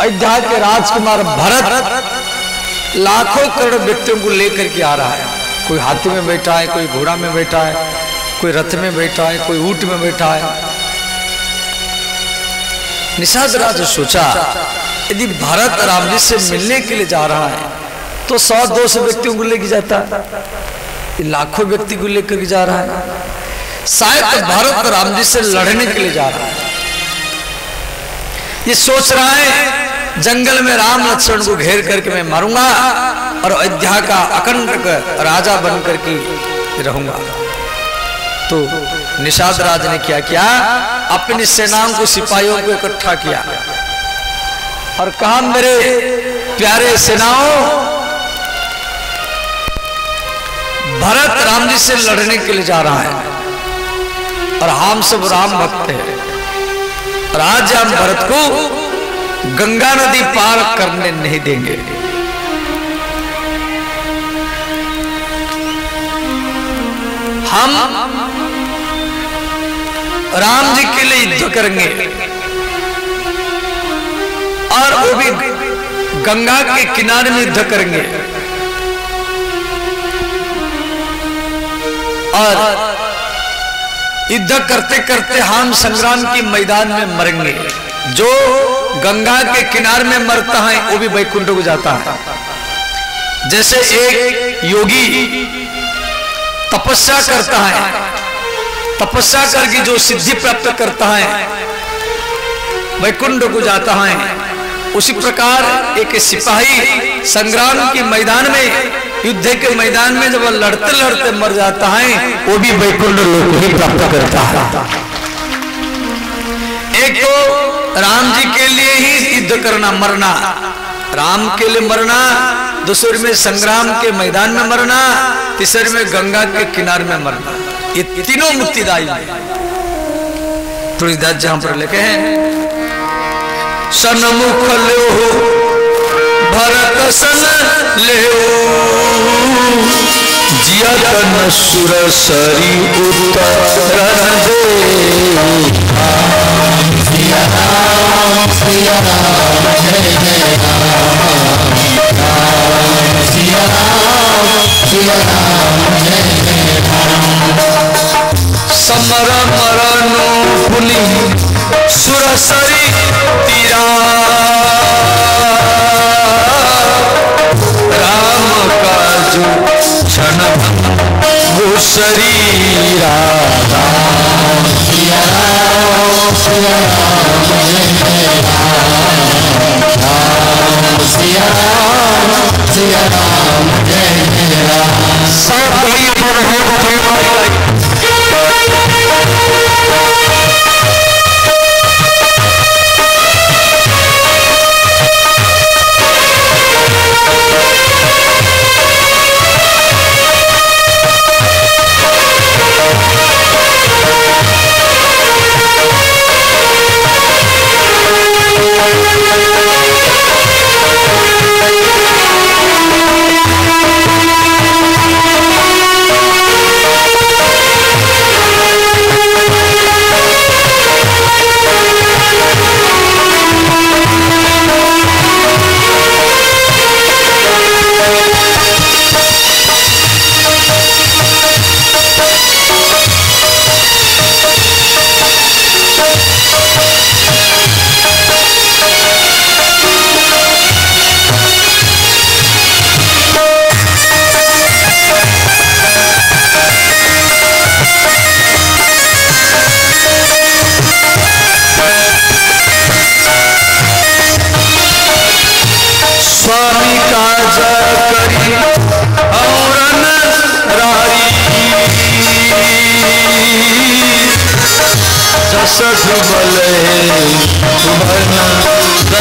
अयोध्या के राजकुमार भरत लाखों करोड़ व्यक्तियों को लेकर के आ रहा है। कोई हाथी में बैठा है, कोई घोड़ा में बैठा है, कोई रथ में बैठा है, कोई ऊंट में बैठा है। निषाद राज सोचा यदि भरत राम जी से मिलने के लिए जा रहा है तो 100-200 व्यक्तियों को लेकर जाता, लाखों व्यक्ति को लेकर के जा रहा है। शायद भरत राम जी से लड़ने के लिए जा रहा है। ये सोच रहा है जंगल में राम लक्ष्मण को घेर करके मैं मारूंगा और अयोध्या का अखंड राजा बन करके रहूंगा। तो निषाद राज ने क्या किया, अपनी सेनाओं को, सिपाहियों को इकट्ठा किया और कहा मेरे प्यारे सेनाओं, भरत राम जी से लड़ने के लिए जा रहा है और हम सब राम भक्त हैं और आज हम भरत को गंगा नदी पार करने नहीं देंगे। हम राम जी के लिए युद्ध करेंगे और वो भी गंगा के किनारे में युद्ध करेंगे और युद्ध करते करते हम संग्राम के मैदान में मरेंगे। जो गंगा के किनारे में मरता है वो भी वैकुंठ को जाता है। जैसे एक योगी तपस्या करता है, तपस्या करके जो सिद्धि प्राप्त करता है वैकुंठ को जाता है, उसी प्रकार एक सिपाही संग्राम के मैदान में, युद्ध के मैदान में जब लड़ते लड़ते मर जाता है वो भी वैकुंठ लोक ही प्राप्त करता है। एक तो राम जी के लिए ही युद्ध करना, मरना, राम के लिए मरना, दूसरे में संग्राम के मैदान में मरना, तीसरे में गंगा के किनारे में मरना, ये तीनों मुक्तिदायी है। तुलसीदास जहां पर लिखे हैं, सन्मुख लो भरत सन ले जियतन सुर सरी उतरन दे। सिया राम सिया राम जय जय राम, सिया राम जय जय राम। समर मरनो पुनि सुर सरी तीरा, राम का जो क्षण वो शरीरा। सिया राम सिया राम जय जय राम, सिया राम जय जय राम। सब गई पर है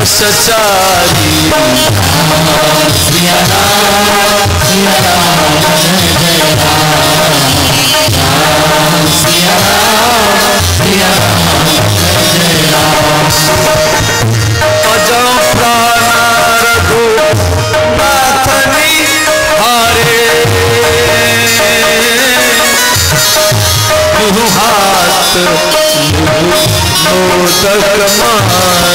सचारी। सिया राम सिया राम जय जय राम, सिया राम जय जय राम। अजो प्राण रघु नाथनी हारे, हाथ मोदक मारे।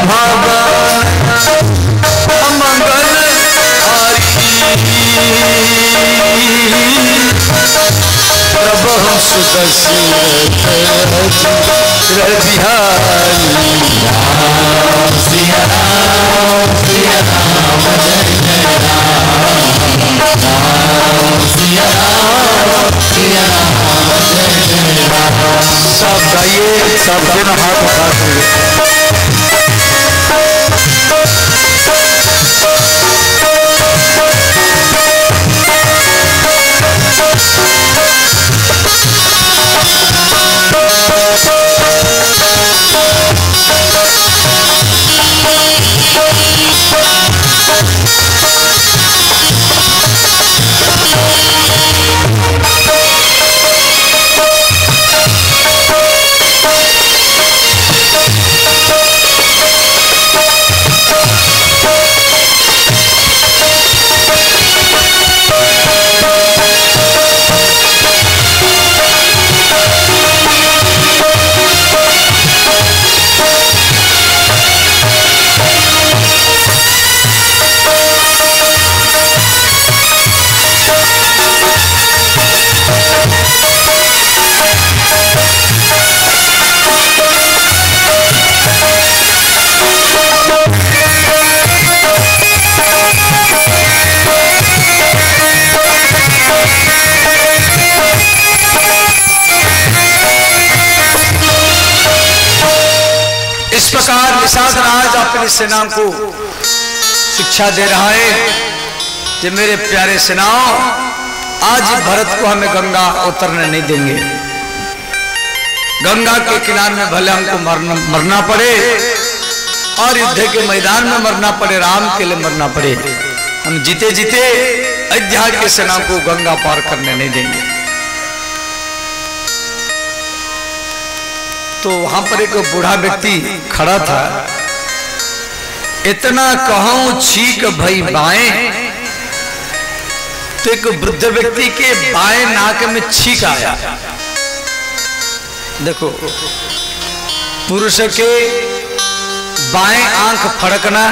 भावन मंगल प्रभु सुदशरथ बिहारी राम सिया राम सिया राम जय जय राम राम सिया राम सिया राम जय जय राम। सब गाइए, सब दोनों हाथ उठाते हुए। इस प्रकार निषाद राज अपनी सेना को शिक्षा दे रहा है कि मेरे प्यारे सेनाओं, आज भरत को हमें गंगा उतरने नहीं देंगे। गंगा के किनारे में भले हमको मरना पड़े और युद्ध के मैदान में मरना पड़े, राम के लिए मरना पड़े, हम जीते जीते अयोध्या की सेना को गंगा पार करने नहीं देंगे। तो वहां पर एक बूढ़ा व्यक्ति खड़ा था। इतना कहूं छीक भई बाएं, तो एक वृद्ध व्यक्ति के बाएं नाक में छीक आया। देखो, पुरुष के बाएं आंख फड़कना,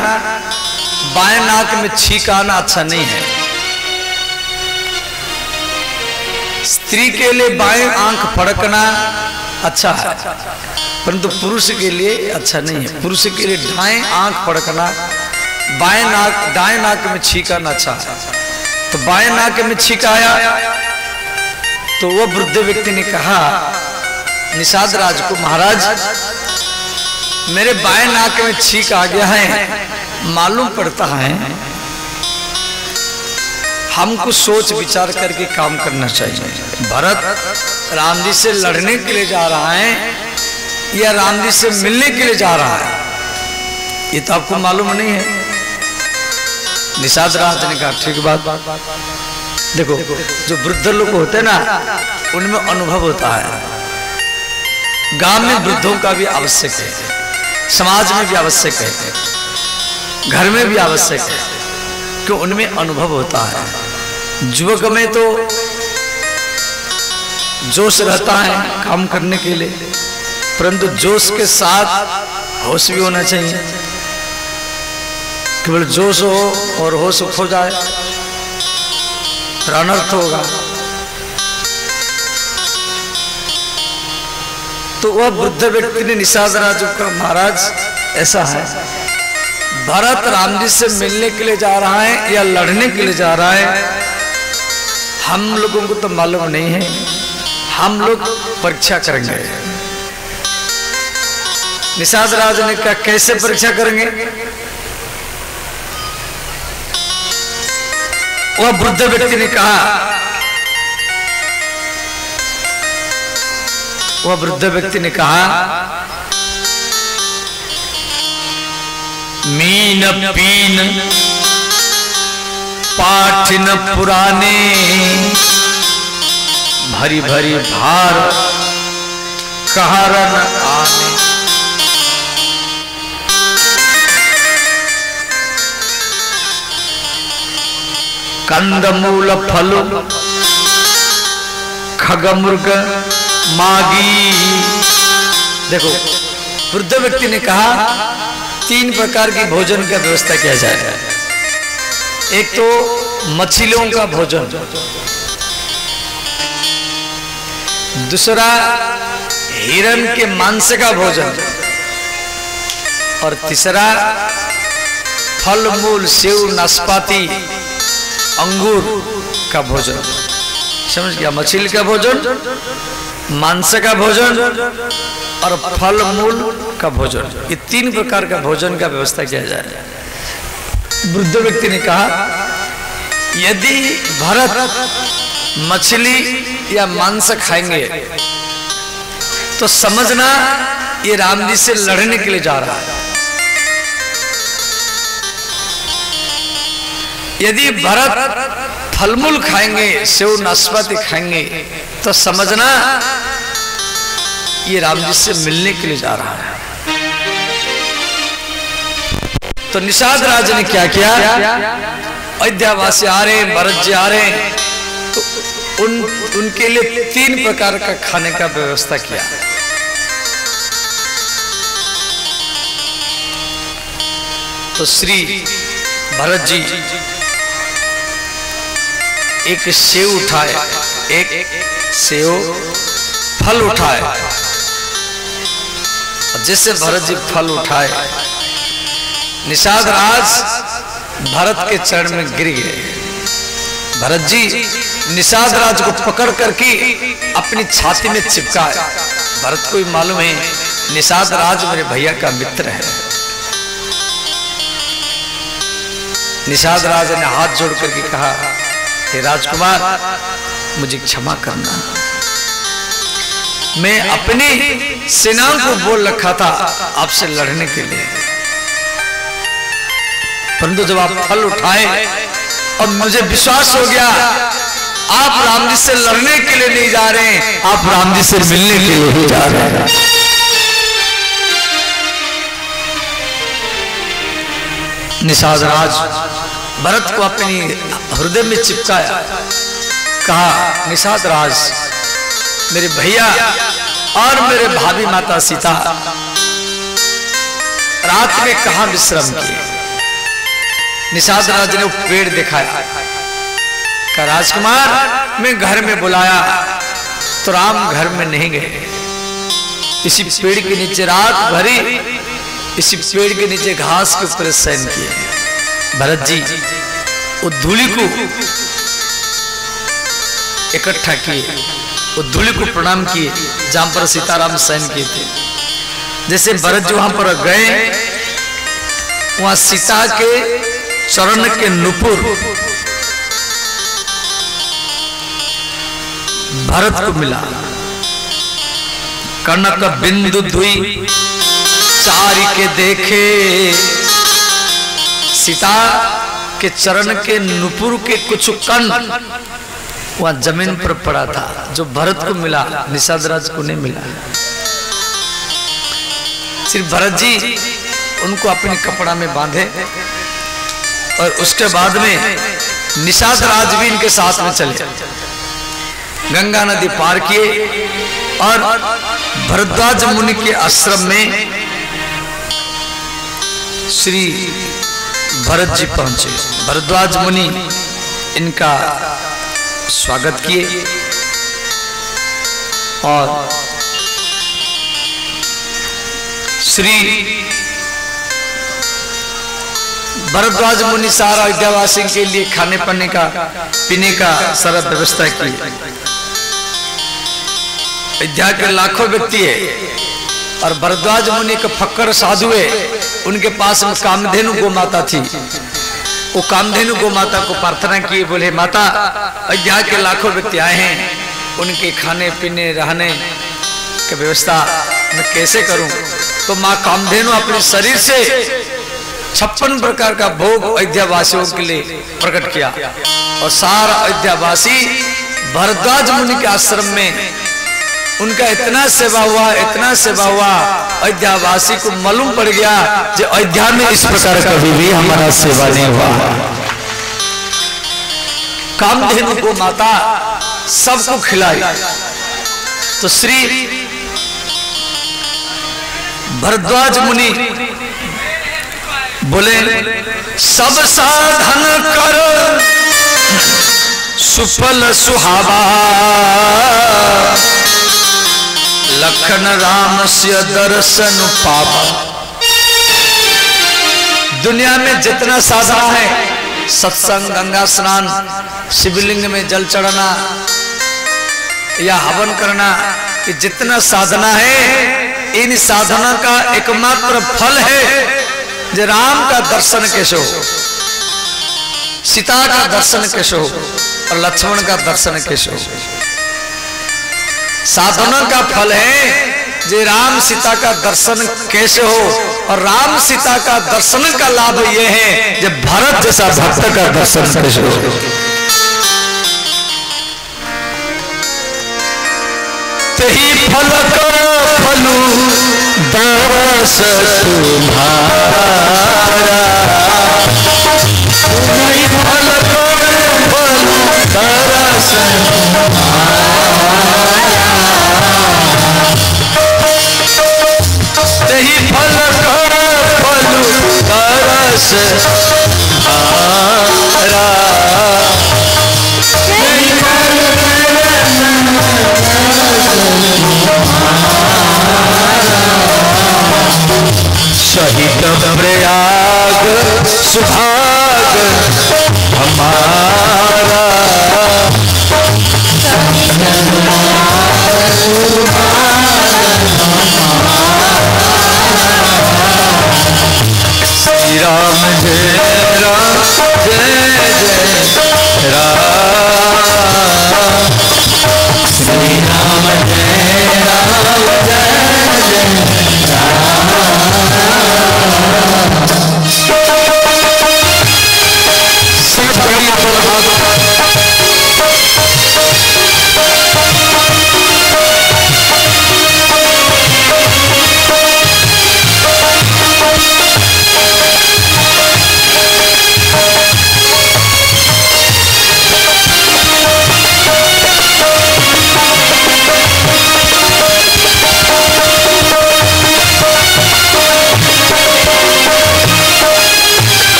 बाएं नाक में छीक आना अच्छा नहीं है। स्त्री के लिए बाएं आंख फड़कना अच्छा है, परंतु पुरुष के लिए अच्छा नहीं है। पुरुष के लिए दाएं आंख फड़कना, दाएं नाक में छींक आना अच्छा है। तो बाएं नाक में छींक आया तो वो वृद्ध व्यक्ति ने कहा निषाद राज को, महाराज मेरे बाएं नाक में छींक आ गया है, मालूम पड़ता है हमको सोच विचार करके काम करना चाहिए। भरत राम जी से लड़ने के लिए जा रहा है या राम जी से मिलने के लिए जा रहा है, ये तो आपको मालूम नहीं है। निषाद राज ने कहा ठीक बात। देखो, जो वृद्ध लोग होते हैं ना, उनमें अनुभव होता है। गांव में वृद्धों का भी आवश्यक है, समाज में भी आवश्यक है, घर में भी आवश्यक है, क्यों उनमें अनुभव होता है। युवक में तो जोश रहता है काम करने के लिए, परंतु जोश के साथ होश भी होना चाहिए। केवल जोश हो और होश खो जाए तो अनर्थ होगा। तो वह वृद्ध व्यक्ति ने निषाद राज को कहा, महाराज ऐसा है, भरत राम जी से मिलने के लिए जा रहा है या लड़ने के लिए जा रहा है, हम लोगों को तो मालूम नहीं है, हम लोग परीक्षा करेंगे। निषाद राज ने कहा कैसे परीक्षा करेंगे? वह वृद्ध व्यक्ति ने कहा, वह वृद्ध व्यक्ति ने कहा, मीन पीन पाठिन पुराने, भरी भरी भार कहरन आने। कंदमूल फल खगमुर्ग मागी। देखो, वृद्ध व्यक्ति ने कहा तीन प्रकार की भोजन का व्यवस्था किया जाए। एक तो मछलियों का भोजन, दूसरा हिरण के मांस का भोजन, और तीसरा फल मूल सेव नाशपाती अंगूर का भोजन। समझ गया? मछली का भोजन, मांस का भोजन और फल मूल का भोजन, ये तीन प्रकार का भोजन का व्यवस्था किया जाए। वृद्ध व्यक्ति ने कहा, यदि भरत मछली या मांस खाएंगे तो समझना ये राम जी से लड़ने के लिए जा रहा है। यदि भरत फलमूल खाएंगे, सेव नाशपाती खाएंगे, तो समझना ये राम जी से मिलने के लिए जा रहा है। तो निषाद राज ने क्या किया? अयोध्यावासी आ रहे, भरत जी आ रहे, तो उनके लिए तीन प्रकार का खाने का व्यवस्था किया। तो श्री भरत जी एक सेव उठाए, एक सेव फल उठाए, जैसे भरत जी फल उठाए, निषाद राज भरत के चरण में गिर गए। भरत जी निषाद राज को पकड़ करके अपनी छाती में चिपकाए। भरत को भी मालूम है निषाद राज मेरे भैया का मित्र है। निषाद राज ने हाथ जोड़ करके कहा, हे राजकुमार, मुझे क्षमा करना, मैं अपनी सेना को बोल रखा था आपसे लड़ने के लिए, परंतु जब आप फल उठाए और मुझे विश्वास हो गया आप राम जी से लड़ने के लिए नहीं जा रहे हैं, आप राम जी से मिलने के लिए ही जा रहे हैं। निषाद राज भरत को अपनी हृदय में चिपकाया, कहा, निषाद राज, मेरे भैया और मेरे भाभी माता सीता रात में कहां विश्राम किए? निषाद राज ने वो पेड़ दिखाया, कहा, राजकुमार, मैं घर में बुलाया तो राम घर में नहीं गए, इसी पेड़ के नीचे रात भरी, इसी पेड़ के नीचे घास के ऊपर शयन किए। भरत जी वो धूलि को इकट्ठा किए, वो धूलि को प्रणाम किए जहां पर सीताराम शयन किए थे। जैसे भरत जी वहां पर गए, वहां सीता के चरण के नुपुर भरत को मिला। कनक बिंदु धुई चारि के देखे, सीता के चरण के नुपुर के कुछ कण वहां जमीन पर पड़ा था, जो भरत को मिला, निषाद राज को नहीं मिला। सिर्फ भरत जी उनको अपने कपड़ा में बांधे और उसके बाद में निषाद राज भी इनके साथ में चले, गंगा नदी पार किए और भरद्वाज मुनि के आश्रम में श्री भरत जी पहुंचे। भरद्वाज मुनि इनका स्वागत किए और श्री भरद्वाज मुनि सारा अयोध्यावासी के लिए खाने पीने का सारा व्यवस्था की। अयोध्या के लाखों व्यक्ति है और भरद्वाज मुनि के फक्कर साधु है, उनके पास में कामधेनु गो माता थी। वो कामधेनु गो माता को प्रार्थना किए, बोले, माता, अयोध्या के लाखों व्यक्ति आए हैं, उनके खाने पीने रहने की व्यवस्था मैं कैसे करूं? तो माँ कामधेनु अपने शरीर से 56 प्रकार का भोग अयोध्या वासियों के लिए प्रकट किया और सारा अयोध्यावासी भरद्वाज मुनि के आश्रम में उनका इतना सेवा हुआ, इतना सेवा हुआ, अयोध्यावासी को मालूम पड़ गया कि अयोध्या में इस प्रकार कभी भी हमारा सेवा नहीं हुआ। कामधेनु को माता सबको खिलाई। तो श्री भरद्वाज मुनि बोले सब साधन कर सुफल सुहावा, लखन राम से दर्शन पावा। दुनिया में जितना साधना है, सत्संग, गंगा स्नान, शिवलिंग में जल चढ़ाना या हवन करना, ये जितना साधना है, इन साधना का एकमात्र फल है जो राम का दर्शन कैसे हो, सीता का दर्शन कैसे हो और लक्ष्मण का दर्शन कैसे हो। साधना का फल है जे राम सीता का दर्शन कैसे हो, और राम सीता का दर्शन का लाभ यह है जब भरत जैसा भक्त का दर्शन कैसे हो। तही फल करो फलू दरस तुम्हारा, तही फल करो फलू दरस तही फल करो फलू दरस तुम्हारा, शहीद प्रयाग सुभाग हमारा, श्री राम जय राम जय जय राम, श्री राम जय राम जय जय राम।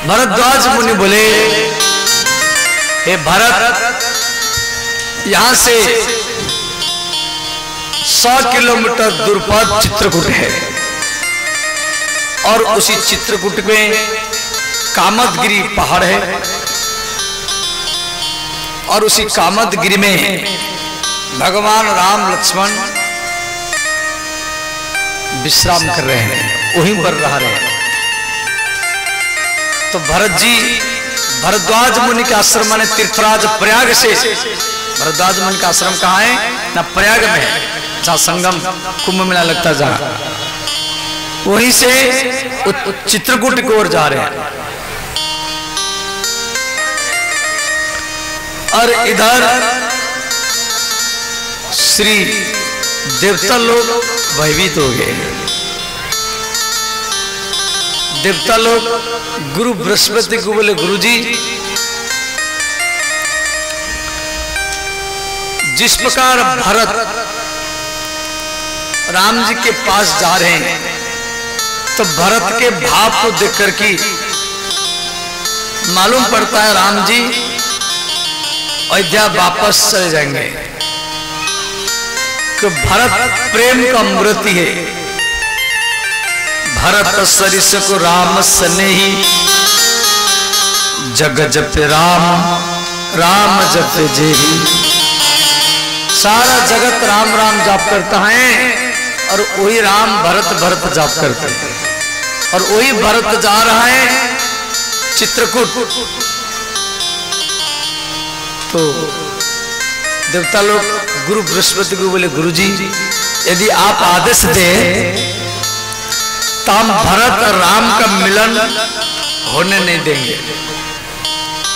भरद्वाज मुनि बोले, हे भरत, यहां से 100 किलोमीटर दूर पर चित्रकूट है, और उसी चित्रकूट में कामदगिरी पहाड़ है, और उसी कामदगिरी में भगवान राम लक्ष्मण विश्राम कर रहे हैं, वहीं पर रह रहे हैं। तो भरत जी भरद्वाज मुनि के आश्रम माने तीर्थराज प्रयाग से, भरद्वाज मुनि का आश्रम कहाँ है ना, प्रयाग में है, जहाँ संगम कुंभ मेला लगता जहाँ, वहीं से चित्रकूट की ओर जा रहे हैं। और इधर श्री देवता लोग भयभीत हो गए। देवता लोग गुरु बृहस्पति को बोले, गुरुजी जिस प्रकार भरत राम जी के पास जा रहे हैं, तो भरत के भाव को देखकर के मालूम पड़ता है राम जी अयोध्या वापस चले जाएंगे, कि भरत प्रेम का मूर्ति है। भरत सरिस को राम स्नेही, जग जप राम राम जप जेही, सारा जगत राम राम जाप करता है और वही राम भरत भरत जाप करते हैं। और वही भरत जा रहा है चित्रकूट। तो देवता लोग गुरु बृहस्पति को बोले, गुरुजी यदि आप आदेश दें तो हम भरत और राम का मिलन होने नहीं देंगे।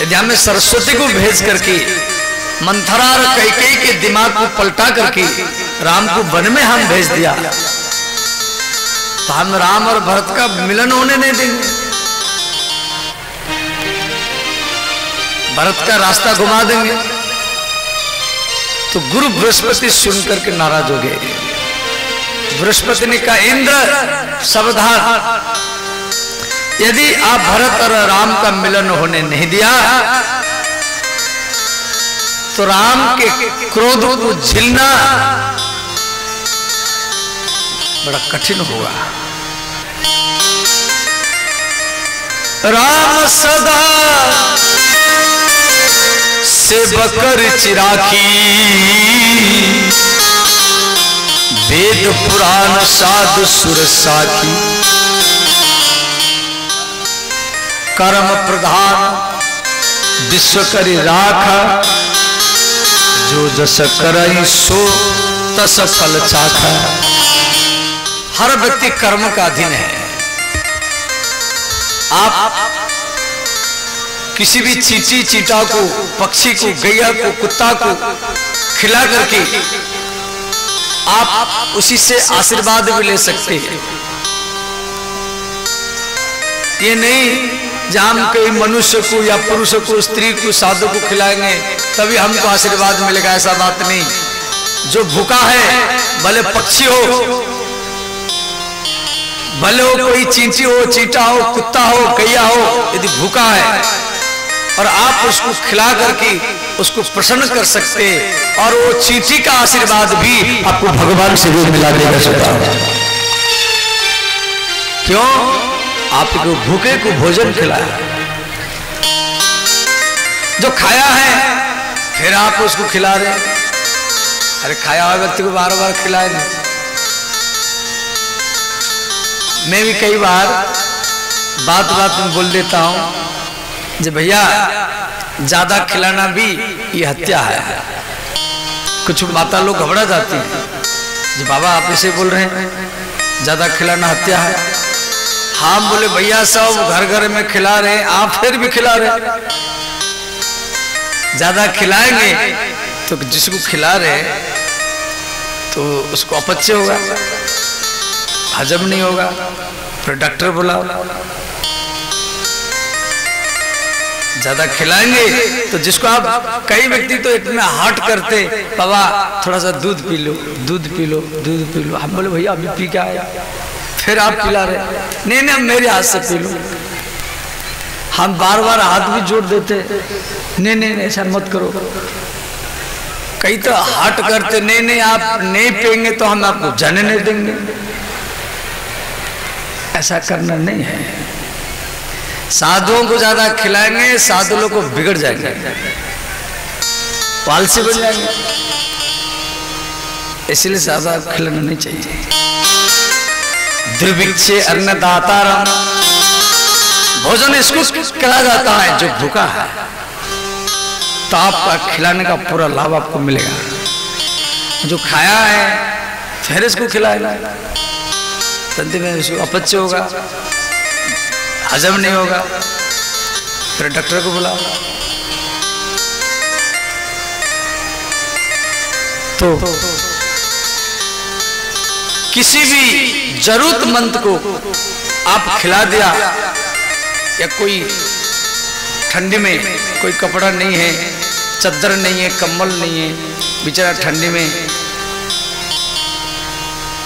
यदि हमें सरस्वती को भेज करके मंथरा और कैकेयी के दिमाग को पलटा करके राम को वन में हम भेज दिया तो हम राम और भरत का मिलन होने नहीं देंगे। भरत का रास्ता घुमा देंगे। तो गुरु बृहस्पति सुन करके नाराज हो गए। बृहस्पति ने कहा, इंद्र सावधान, यदि आप भरत और राम का मिलन होने नहीं दिया तो राम के क्रोध को झेलना बड़ा कठिन होगा। राम सदा सेवकर चिराखी, वेद पुराण साधु सुर साखी, कर्म प्रधान विश्व करी राखा, जो जस करई सो तस फल चाखा। हर व्यक्ति कर्म का अधीन है। आप किसी भी चींटी चींटा को, पक्षी को, गैया को, कुत्ता को खिला करके आप उसी से आशीर्वाद भी ले सकते हैं। ये नहीं जहां हम कोई मनुष्य को या पुरुष को, स्त्री को, साधु को खिलाएंगे तभी हमको आशीर्वाद मिलेगा, ऐसा बात नहीं। जो भूखा है, भले पक्षी हो, भले हो कोई चींटी हो, चींटा हो, कुत्ता हो, गैया हो, यदि भूखा है और आप उसको खिला करके उसको प्रसन्न कर सकते और वो चींटी का आशीर्वाद भी आपको भगवान से भी मिला देगा। क्यों? आपको भूखे को भोजन खिलाया, जो खाया है फिर आप उसको खिला रहे। अरे खाया हुआ व्यक्ति को बार बार खिलाए नहीं। मैं भी कई बार बात बात में बोल देता हूं जी भैया ज्यादा खिलाना भी ये हत्या है। कुछ माता लोग घबरा जाती हैं जी बाबा आप इसे बोल रहे हैं ज्यादा खिलाना हत्या है। हम बोले भैया सब घर घर में खिला रहे हैं, आप फिर भी खिला रहे। ज्यादा खिलाएंगे तो जिसको खिला रहे तो उसको अपच्य होगा, हजम नहीं होगा, फिर डॉक्टर बुलाओ। ज्यादा खिलाएंगे तो जिसको आप, कई व्यक्ति तो इतना हट करते बाबा थोड़ा सा दूध पी लो, दूध पी लो, दूध पी लो। हम बोले भैया अभी पी के आया, फिर आप पिला रहे। नहीं नहीं मेरे हाथ से पी लो। हम बार बार हाथ भी जोड़ देते, नहीं नहीं ऐसा मत करो। कई तो हट करते, नहीं नहीं आप नहीं पिएंगे तो हम आपको जाने नहीं देंगे। ऐसा करना नहीं है। साधुओं को ज्यादा खिलाएंगे साधु लोग को बिगड़ जाएंगे, आलसी बन जाएंगे। इसलिए ज्यादा खिलाना नहीं चाहिए। दुर्भिक्षे अन्नदातारम, भोजन इसको कहा जाता है जो भूखा है, तो आपका खिलाने का पूरा लाभ आपको मिलेगा। जो खाया है फिर इसको खिलाएगा, तंत्र में इसको अपच्य होगा, हजम नहीं होगा, फिर डॉक्टर को बुलाओ। तो किसी भी जरूरतमंद को आप खिला दिया, या कोई ठंडी में कोई कपड़ा नहीं है, चद्दर नहीं है, कंबल नहीं है, बेचारा ठंडी में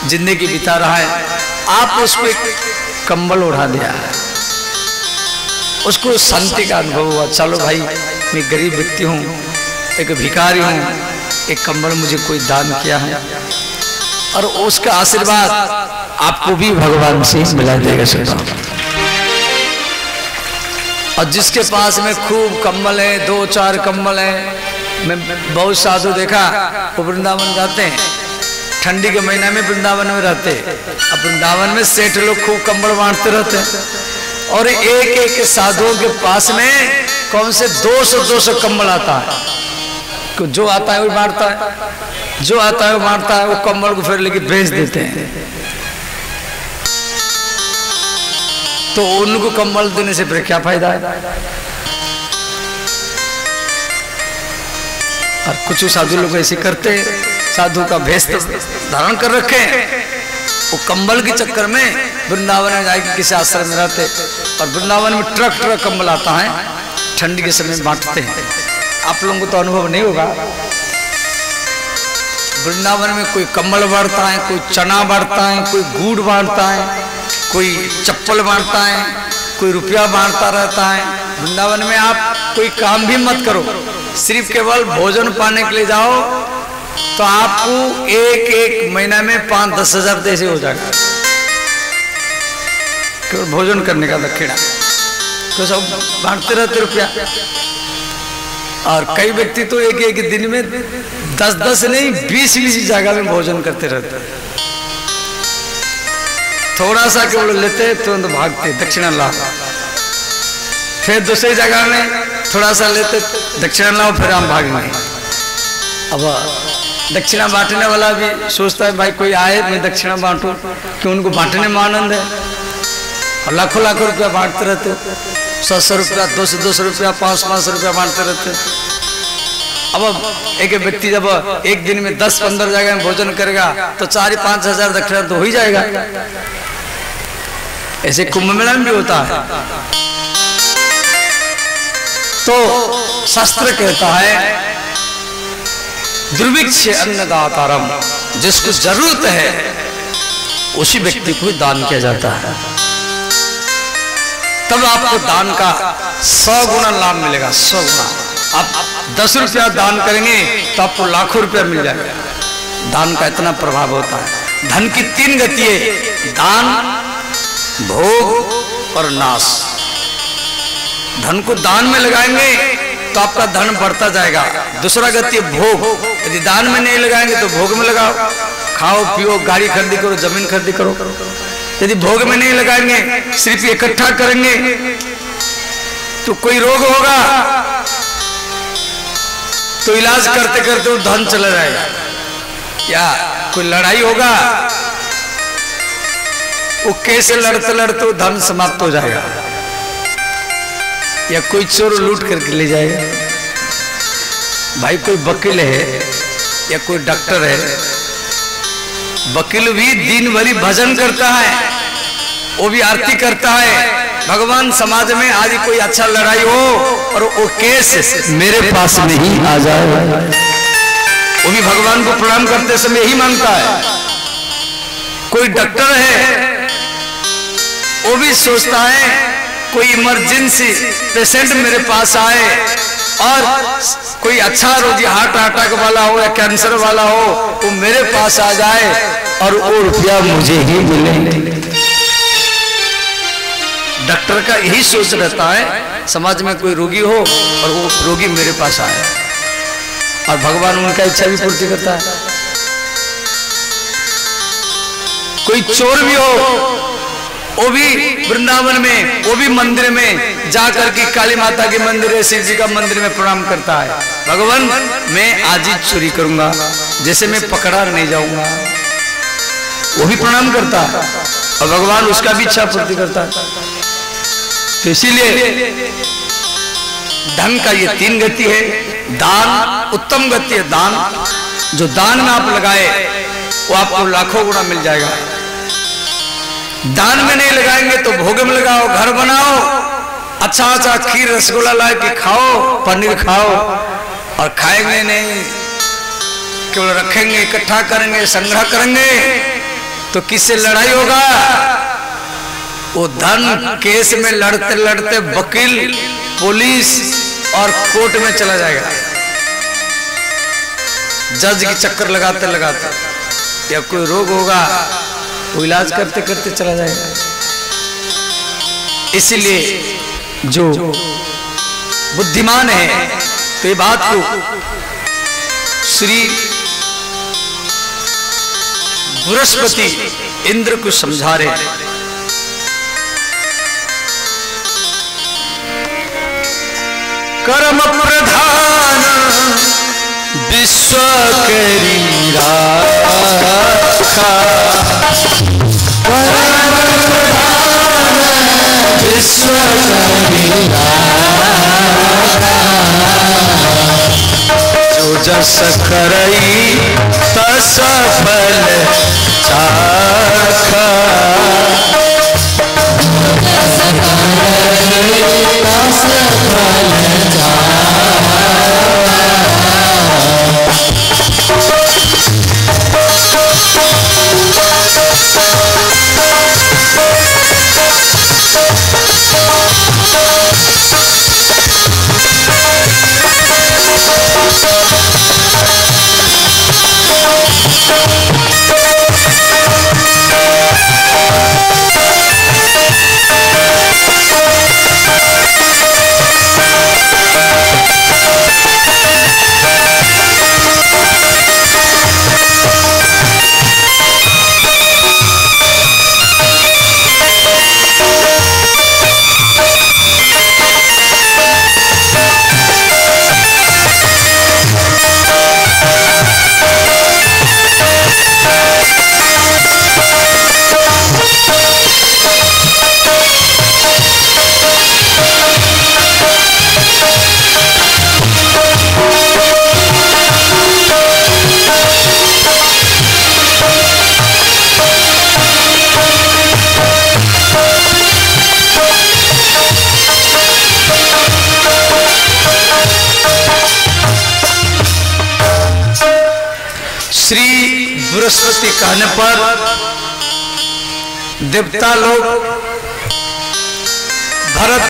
जिंदगी बिता रहा है, आप उसको एक कंबल उड़ा दिया, उसको शांति का अनुभव हुआ। चलो भाई मैं गरीब व्यक्ति हूँ, एक भिखारी हूँ, एक कंबल मुझे कोई दान किया है, और उसका आशीर्वाद आपको भी भगवान से मिला देगा। और जिसके पास में खूब कंबल है, 2-4 कंबल है, मैं बहुत साधु देखा, वो वृंदावन जाते हैं, ठंडी के महीना में वृंदावन में रहते हैं। अब वृंदावन में सेठ लोग खूब कंबल बांटते रहते हैं, और एक एक साधुओं के पास में कौन से 200 कंबल आता है। जो आता है वो बांटता है, जो आता है वो बांटता है, वो कंबल को फिर लेके भेज देते हैं। तो उनको कंबल देने से फिर क्या फायदा है। और कुछ साधु लोग ऐसे करते, साधु का भेष धारण कर रखे, वो कंबल के चक्कर में वृंदावन में जाके किसी आश्रम में रहते, और वृंदावन में ट्रक ट्रक कंबल आता है, ठंडी के समय बांटते हैं। आप लोगों को तो अनुभव नहीं होगा, वृंदावन में कोई कंबल बांटता है, कोई चना बांटता है, कोई गुड़ बांटता है, कोई चप्पल बांटता है, कोई रुपया बांटता रहता है। वृंदावन में आप कोई काम भी मत करो, सिर्फ केवल भोजन पाने के लिए जाओ, तो आपको एक एक महीना में 5-10 हजार ऐसे हो जाएगा, केवल भोजन करने का दक्षिणा। तो सब बांटते रहते रुपया। और कई व्यक्ति तो एक एक दिन में 10-10 नहीं 20-20 जगह में भोजन करते रहते, थोड़ा सा केवल लेते तुरंत तो भागते दक्षिणा लाओ, फिर दूसरी जगह में थोड़ा सा लेते दक्षिणा लाओ, फिर हम भागेंगे। अब दक्षिणा बांटने वाला भी सोचता है भाई कोई आए मैं दक्षिणा बांटूं, कि उनको बांटने में आनंद है, और लाखों लाखों रुपया बांटते रहते, 100 रुपया 200 रुपया 500 रुपया बांटते रहते। अब एक व्यक्ति जब एक दिन में 10-15 जगह में भोजन करेगा तो 4-5 हजार दक्षिणा तो हो ही जाएगा। ऐसे कुंभ मेला में भी होता है। तो शास्त्र कहता है दुर्भिक्ष अन्नदातारम, जिसको जरूरत है उसी व्यक्ति को दान किया जाता है, तब आपको दान का 100 गुना लाभ मिलेगा। 100 गुना। आप 10 रुपया दान करेंगे तो आपको लाखों रुपया मिल जाएगा। दान का इतना प्रभाव होता है। धन की 3 गति है, दान, भोग और नाश। धन को दान में लगाएंगे तो आपका धन बढ़ता जाएगा। दूसरा गति है भोग, यदि दान में नहीं लगाएंगे तो भोग में लगाओ, खाओ पियो, गाड़ी खरीदी करो, जमीन खरीदी करो। यदि भोग में नहीं लगाएंगे, सिर्फ इकट्ठा करेंगे, तो कोई रोग होगा तो इलाज करते करते वो धन चला जाएगा, या कोई लड़ाई होगा वो कैसे लड़ते लड़ते वो धन समाप्त हो जाएगा, या कोई चोर लूट करके ले जाएगा। भाई कोई वकील है या कोई डॉक्टर है, वकील भी दिन भरी भजन करता है, वो भी आरती करता है, भगवान समाज में आज कोई अच्छा लड़ाई हो और वो केस मेरे पास में ही आ जाए, वो भी भगवान को प्रणाम करते समय ही मांगता है। कोई डॉक्टर है, वो भी सोचता है कोई इमरजेंसी पेशेंट मेरे पास आए, और कोई अच्छा रोगी हार्ट अटैक वाला हो या कैंसर वाला हो, वो मेरे पास आ जाए और वो रुपया मुझे ही मिले। डॉक्टर का यही सोच रहता है समाज में कोई रोगी हो और वो रोगी मेरे पास आए, और भगवान उनका इच्छा भी पूर्ति करता है। कोई चोर भी हो, वो भी वृंदावन में, वो भी मंदिर में जाकर के काली माता के मंदिर है, शिव जी का मंदिर में प्रणाम करता है, भगवान मैं आज ही चोरी करूंगा, जैसे मैं पकड़ा नहीं जाऊंगा। वो भी प्रणाम करता है और भगवान उसका भी इच्छा पूर्ति करता है। तो इसीलिए धन का ये 3 गति है। दान उत्तम गति है, दान जो दान में आप लगाए वो आपको लाखों गुना मिल जाएगा। दान में नहीं लगाएंगे तो भोग में लगाओ, घर बनाओ, अच्छा अच्छा खीर रसगुल्ला ला के खाओ, पनीर खाओ, और खाएंगे नहीं, केवल रखेंगे, इकट्ठा करेंगे, संग्रह करेंगे, तो किससे लड़ाई होगा? वो धन केस में लड़ते लड़ते वकील, पुलिस और कोर्ट में चला जाएगा, जज की चक्कर लगाते लगाते, या कोई रोग होगा वो इलाज करते करते चला जाएगा। इसलिए जो बुद्धिमान है तो बात को श्री बृहस्पति इंद्र को समझा रहे। कर्म प्रधान विश्व करी राखा, कर्म प्रधान विश्व करी राखा, जो जस करई तस फल चाखा, श्री बृहस्पति कहने पर देवता लोग भरत